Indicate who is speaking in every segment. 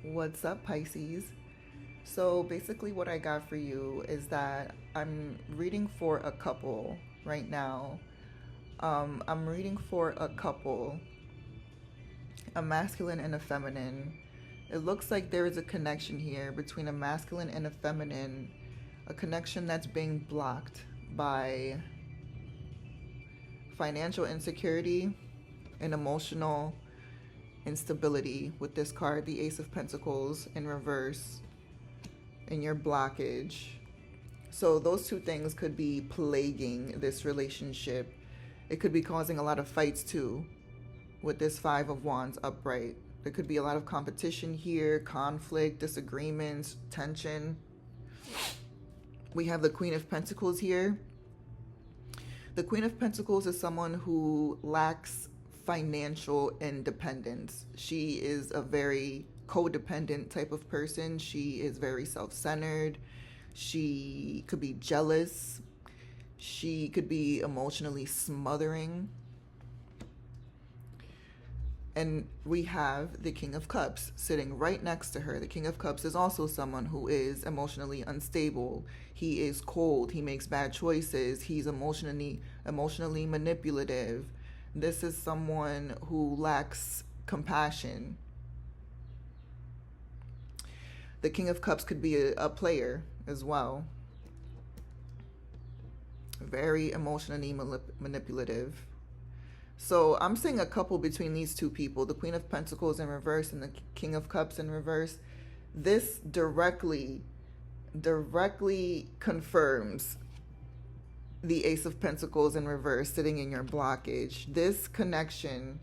Speaker 1: What's up, Pisces? So basically, what I got for you is that I'm reading for a couple right now. I'm reading for a couple, a masculine and a feminine. It looks like there is a connection here between a masculine and a feminine, a connection that's being blocked by financial insecurity and emotional instability with this card, the Ace of Pentacles in reverse, in your blockage. So those two things could be plaguing this relationship. It could be causing a lot of fights too with this Five of Wands upright. There could be a lot of competition here, conflict, disagreements, tension. We have the Queen of Pentacles here. The Queen of Pentacles is someone who lacks financial independence. She is a very codependent type of person. She is very self-centered. She could be jealous. She could be emotionally smothering. And we have the King of Cups sitting right next to her. The King of Cups is also someone who is emotionally unstable. He is cold. He makes bad choices. He's emotionally manipulative. This is someone who lacks compassion. The King of Cups could be a player as well. Very emotionally manipulative. So I'm seeing a couple between these two people, the Queen of Pentacles in reverse and the King of Cups in reverse. This directly confirms the Ace of Pentacles in reverse sitting in your blockage. This connection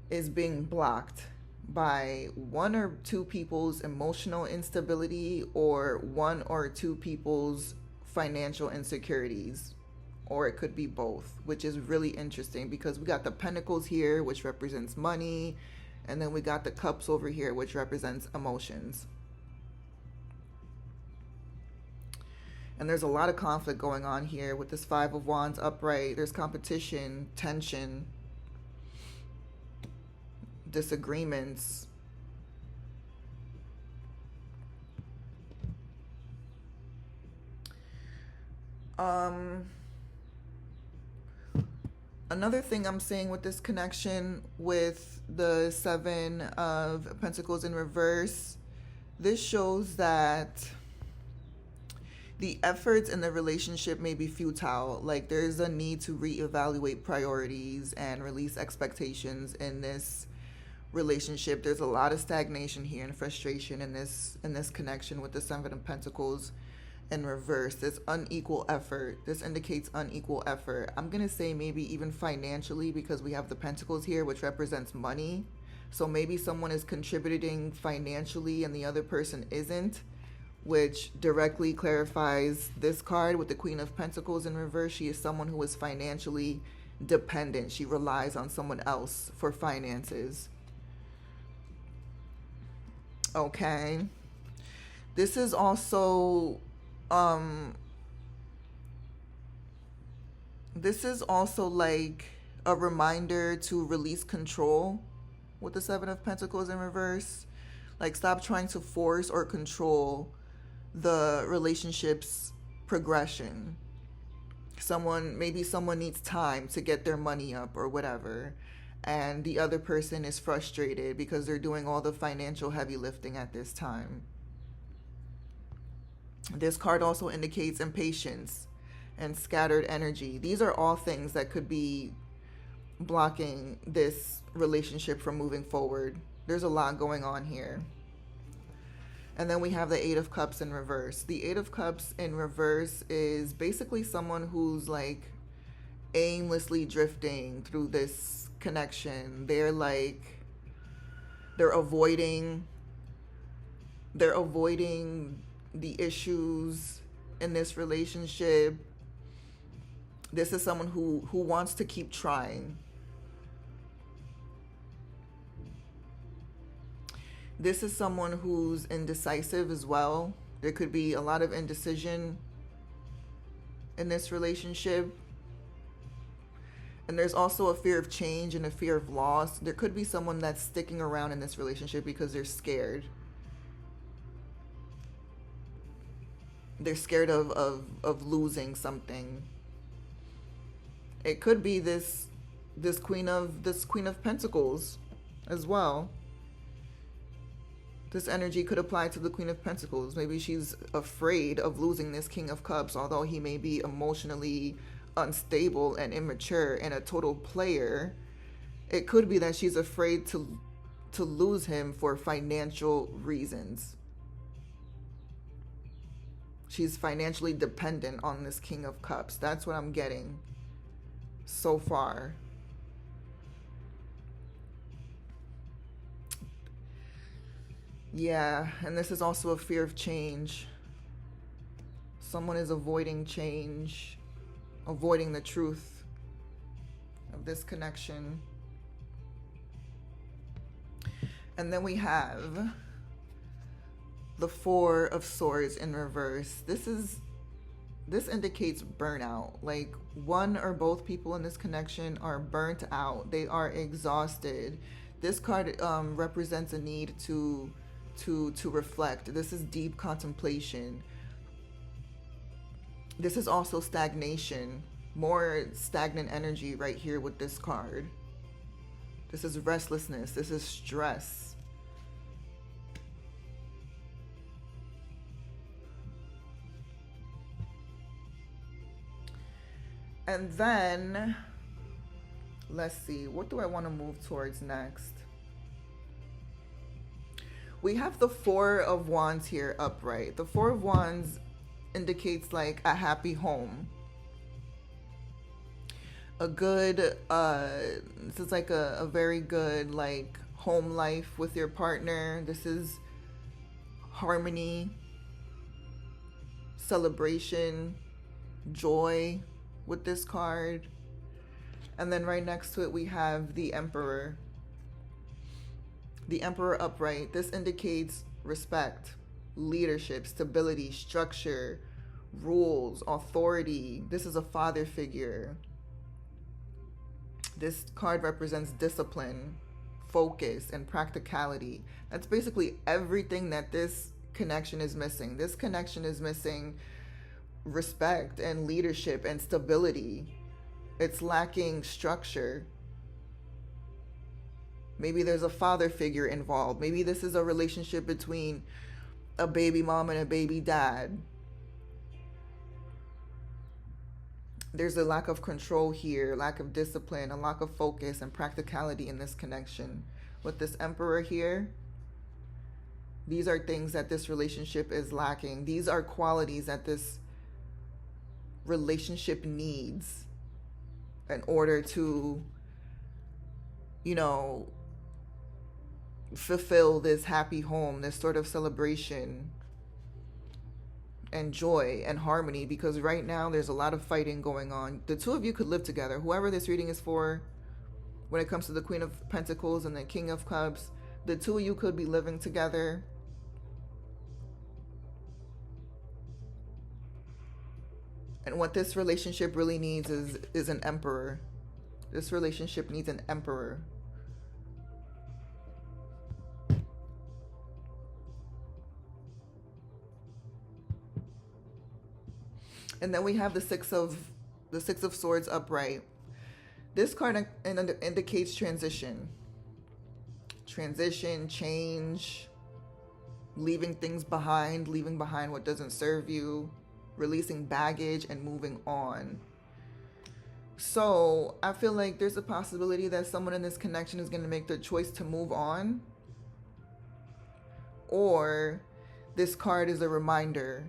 Speaker 1: is being blocked by one or two people's emotional instability or one or two people's financial insecurities, or it could be both, which is really interesting because we got the Pentacles here, which represents money, and then we got the Cups over here, which represents emotions. And there's a lot of conflict going on here with this Five of Wands upright. There's competition, tension, disagreements. Another thing I'm seeing with this connection with the Seven of Pentacles in reverse, this shows that the efforts in the relationship may be futile. Like there's a need to reevaluate priorities and release expectations in this relationship. There's a lot of stagnation here and frustration in this connection with the Seven of Pentacles in reverse. This unequal effort. This indicates unequal effort. I'm gonna say maybe even financially, because we have the Pentacles here, which represents money. So maybe someone is contributing financially and the other person isn't, which directly clarifies this card with the Queen of Pentacles in reverse. She is someone who is financially dependent. She relies on someone else for finances. Okay. This is also like a reminder to release control with the Seven of Pentacles in reverse. Like stop trying to force or control the relationship's progression. Maybe someone needs time to get their money up or whatever, and the other person is frustrated because they're doing all the financial heavy lifting at this time. This card also indicates impatience and scattered energy. These are all things that could be blocking this relationship from moving forward. There's a lot going on here. And then we have the Eight of Cups in reverse. The Eight of Cups in reverse is basically someone who's like aimlessly drifting through this connection. They're avoiding the issues in this relationship. This is someone who wants to keep trying. This is someone who's indecisive as well. There could be a lot of indecision in this relationship. And there's also a fear of change and a fear of loss. There could be someone that's sticking around in this relationship because they're scared. They're scared of losing something. It could be this Queen of Pentacles as well. This energy could apply to the Queen of Pentacles. Maybe she's afraid of losing this King of Cups, although he may be emotionally unstable and immature and a total player. It could be that she's afraid to lose him for financial reasons. She's financially dependent on this King of Cups. That's what I'm getting so far. Yeah, and this is also a fear of change. Someone is avoiding change, avoiding the truth of this connection. And then we have the Four of Swords in reverse. This indicates burnout. Like one or both people in this connection are burnt out. They are exhausted. This card represents a need to reflect. This is deep contemplation. This is also stagnation, more stagnant energy right here with this card. This is restlessness. This is stress. And then, let's see, what do I want to move towards next? We have the Four of Wands here upright. The Four of Wands indicates like a happy home. A good, this is like a very good like home life with your partner. This is harmony, celebration, joy with this card. And then right next to it we have the Emperor. The Emperor upright. This indicates respect, leadership, stability, structure, rules, authority. This is a father figure. This card represents discipline, focus, and practicality. That's basically everything that this connection is missing. This connection is missing respect and leadership and stability. It's lacking structure. Maybe there's a father figure involved. Maybe this is a relationship between a baby mom and a baby dad. There's a lack of control here, lack of discipline, a lack of focus and practicality in this connection. With this Emperor here, these are things that this relationship is lacking. These are qualities that this relationship needs in order to, you know, fulfill this happy home, this sort of celebration and joy and harmony. Because right now there's a lot of fighting going on. The two of you could live together. Whoever this reading is for, when it comes to the Queen of Pentacles and the King of Cups, the two of you could be living together. And what this relationship really needs is an Emperor. This relationship needs an Emperor. And then we have the Six of Swords upright. This card indicates transition. Transition, change, leaving things behind, leaving behind what doesn't serve you, releasing baggage and moving on. So I feel like there's a possibility that someone in this connection is going to make the choice to move on. Or this card is a reminder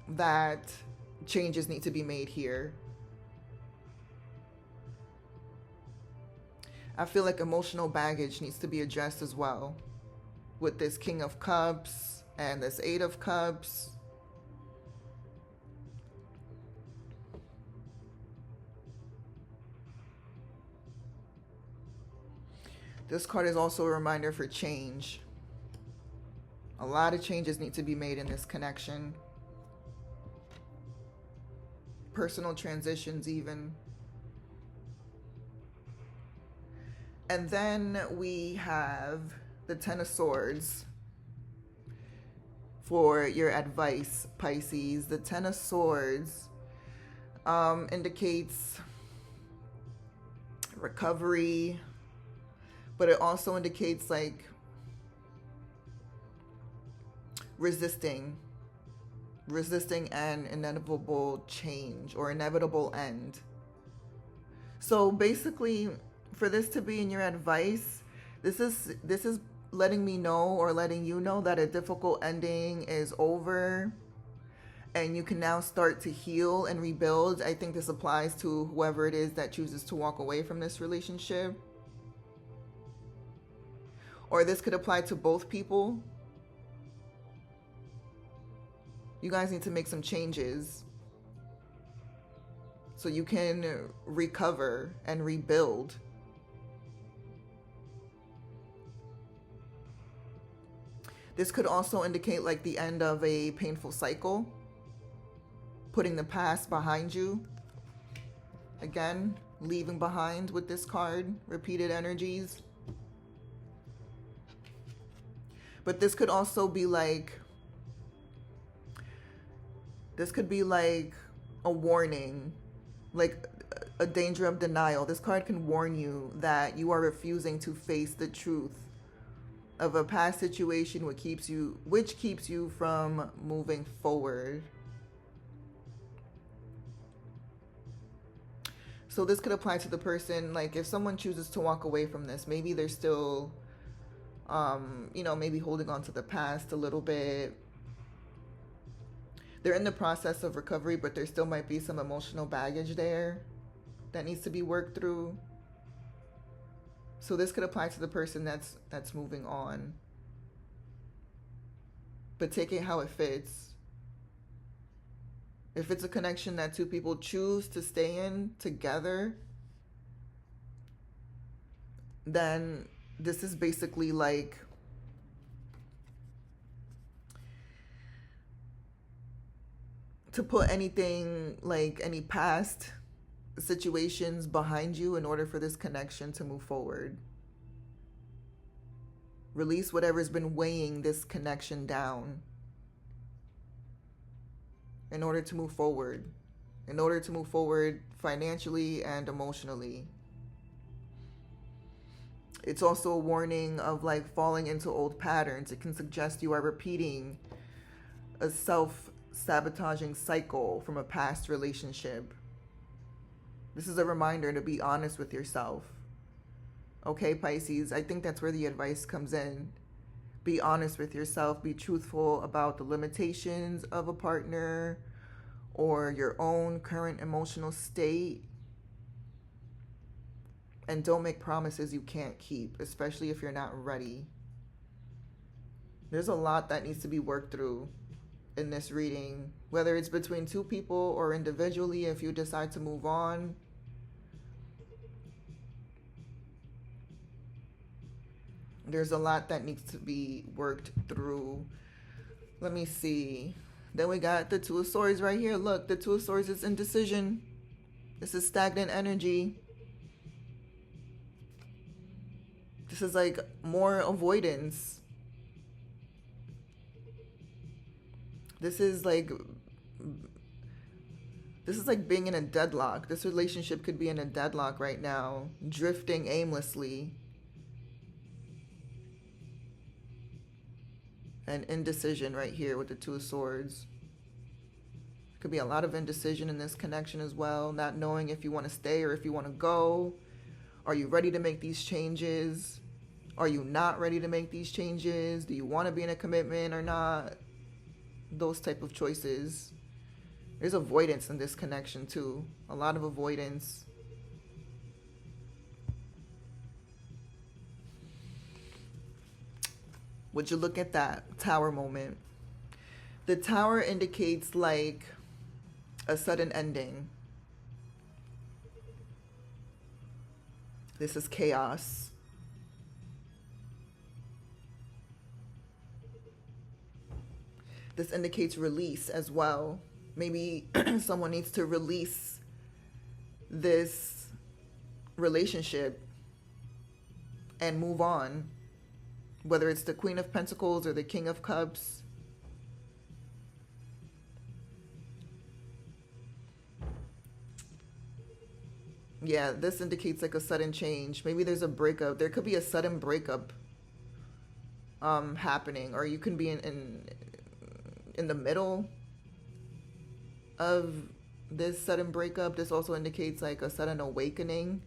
Speaker 1: that changes need to be made here. I feel like emotional baggage needs to be addressed as well with this King of Cups and this Eight of Cups. This card is also a reminder for change. A lot of changes need to be made in this connection. Personal transitions even. And then we have the Ten of Swords for your advice, Pisces. The Ten of Swords indicates recovery, but it also indicates like resisting an inevitable change or inevitable end. So basically, for this to be in your advice, this is letting me know, or letting you know, that a difficult ending is over and you can now start to heal and rebuild. I think this applies to whoever it is that chooses to walk away from this relationship. Or this could apply to both people. You guys need to make some changes so you can recover and rebuild. This could also indicate like the end of a painful cycle, putting the past behind you. Again, leaving behind with this card, repeated energies. But this could also be like, this could be like a warning, like a danger of denial. This card can warn you that you are refusing to face the truth of a past situation which keeps you from moving forward. So this could apply to the person, like if someone chooses to walk away from this, maybe they're still maybe holding on to the past a little bit. They're in the process of recovery, but there still might be some emotional baggage there that needs to be worked through. So this could apply to the person that's moving on. But take it how it fits. If it's a connection that two people choose to stay in together, then this is basically like to put anything, like any past situations behind you in order for this connection to move forward. Release whatever's been weighing this connection down in order to move forward. In order to move forward financially and emotionally. It's also a warning of like falling into old patterns. It can suggest you are repeating a self-sabotaging cycle from a past relationship. This is a reminder to be honest with yourself. Okay, Pisces, I think that's where the advice comes in. Be honest with yourself. Be truthful about the limitations of a partner or your own current emotional state. And don't make promises you can't keep, especially if you're not ready. There's a lot that needs to be worked through in this reading, whether it's between two people or individually if you decide to move on. There's a lot that needs to be worked through. Let me see. Then we got the Two of Swords right here. Look, the Two of Swords is indecision. This is stagnant energy. This is like more avoidance. This is like being in a deadlock. This relationship could be in a deadlock right now, drifting aimlessly. And indecision right here with the Two of Swords. Could be a lot of indecision in this connection as well. Not knowing if you want to stay or if you want to go. Are you ready to make these changes? Are you not ready to make these changes? Do you want to be in a commitment or not? Those type of choices. There's avoidance in this connection too. A lot of avoidance. Would you look at that Tower moment? The Tower indicates like a sudden ending. This is chaos. This indicates release as well. Maybe someone needs to release this relationship and move on. Whether it's the Queen of Pentacles or the King of Cups. Yeah, this indicates like a sudden change. Maybe there's a breakup. There could be a sudden breakup happening, or you can be in the middle of this sudden breakup. This also indicates like a sudden awakening,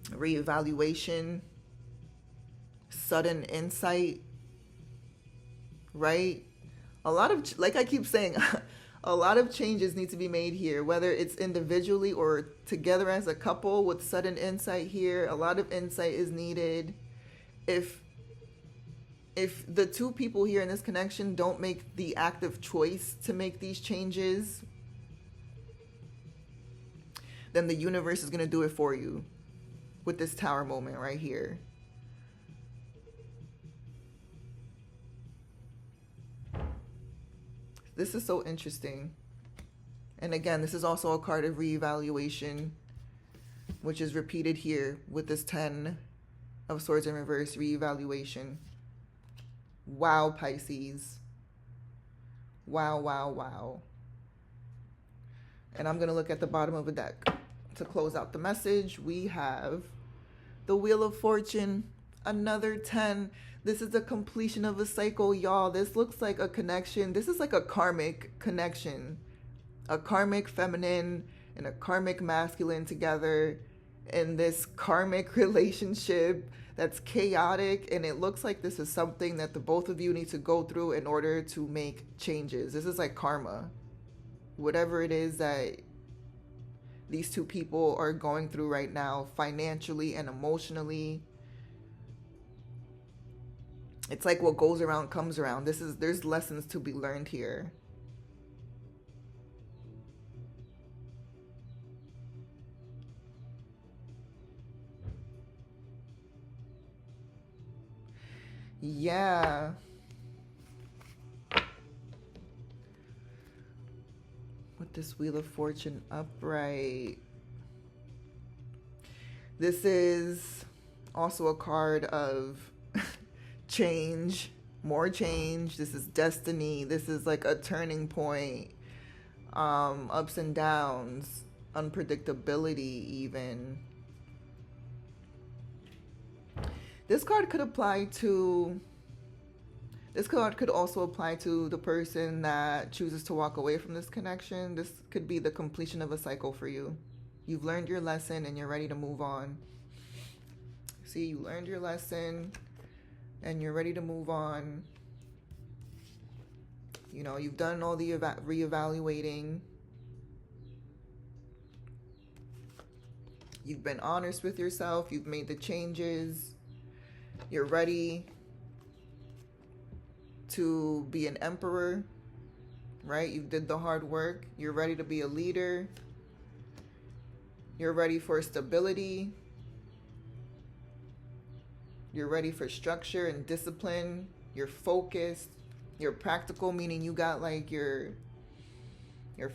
Speaker 1: reevaluation, sudden insight, right? A lot of, like I keep saying, a lot of changes need to be made here, whether it's individually or together as a couple with sudden insight here. A lot of insight is needed. If the two people here in this connection don't make the active choice to make these changes, then the universe is going to do it for you with this Tower moment right here. This is so interesting. And again, this is also a card of reevaluation, which is repeated here with this 10 of Swords in reverse, reevaluation. Wow, Pisces. Wow, wow, wow. And I'm going to look at the bottom of the deck. To close out the message, we have the Wheel of Fortune, another 10. This is the completion of a cycle, y'all. This looks like a connection. This is like a karmic connection. A karmic feminine and a karmic masculine together in this karmic relationship that's chaotic, and it looks like this is something that the both of you need to go through in order to make changes. This is like karma. Whatever it is that these two people are going through right now, financially and emotionally, it's like what goes around comes around. There's lessons to be learned here. Yeah. With this Wheel of Fortune upright. This is also a card of change, more change. This is destiny. This is like a turning point. Ups and downs, unpredictability even. This card could apply to, this card could also apply to the person that chooses to walk away from this connection. This could be the completion of a cycle for you. You've learned your lesson and you're ready to move on. See, you learned your lesson and you're ready to move on. You know, you've done all the reevaluating. You've been honest with yourself. You've made the changes. You're ready to be an emperor, right? You did the hard work. You're ready to be a leader. You're ready for stability. You're ready for structure and discipline. You're focused. You're practical, meaning you got like your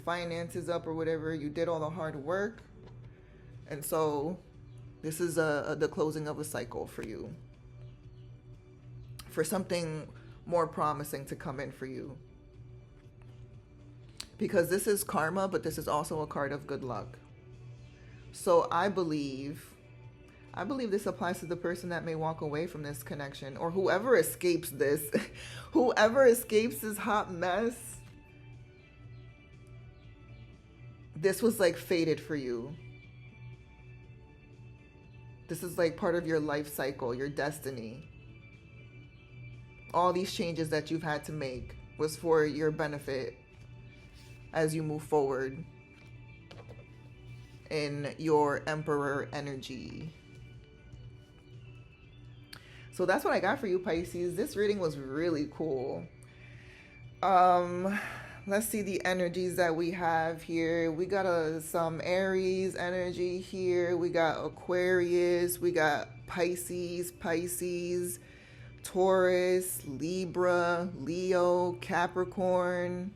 Speaker 1: finances up or whatever. You did all the hard work. And so this is the closing of a cycle for you. For something more promising to come in for you. Because this is karma, but this is also a card of good luck. So I believe this applies to the person that may walk away from this connection, or whoever escapes this, whoever escapes this hot mess. This was like fated for you. This is like part of your life cycle, your destiny. All these changes that you've had to make was for your benefit as you move forward in your emperor energy. So that's what I got for you, Pisces. This reading was really cool. Let's see the energies that we have here. We got some Aries energy here. We got Aquarius. We got Pisces, Taurus, Libra, Leo, Capricorn.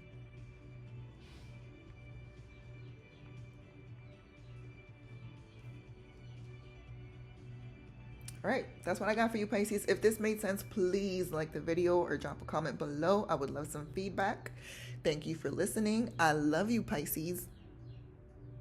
Speaker 1: All right, that's what I got for you, Pisces. If this made sense, please like the video or drop a comment below. I would love some feedback. Thank you for listening. I love you, Pisces.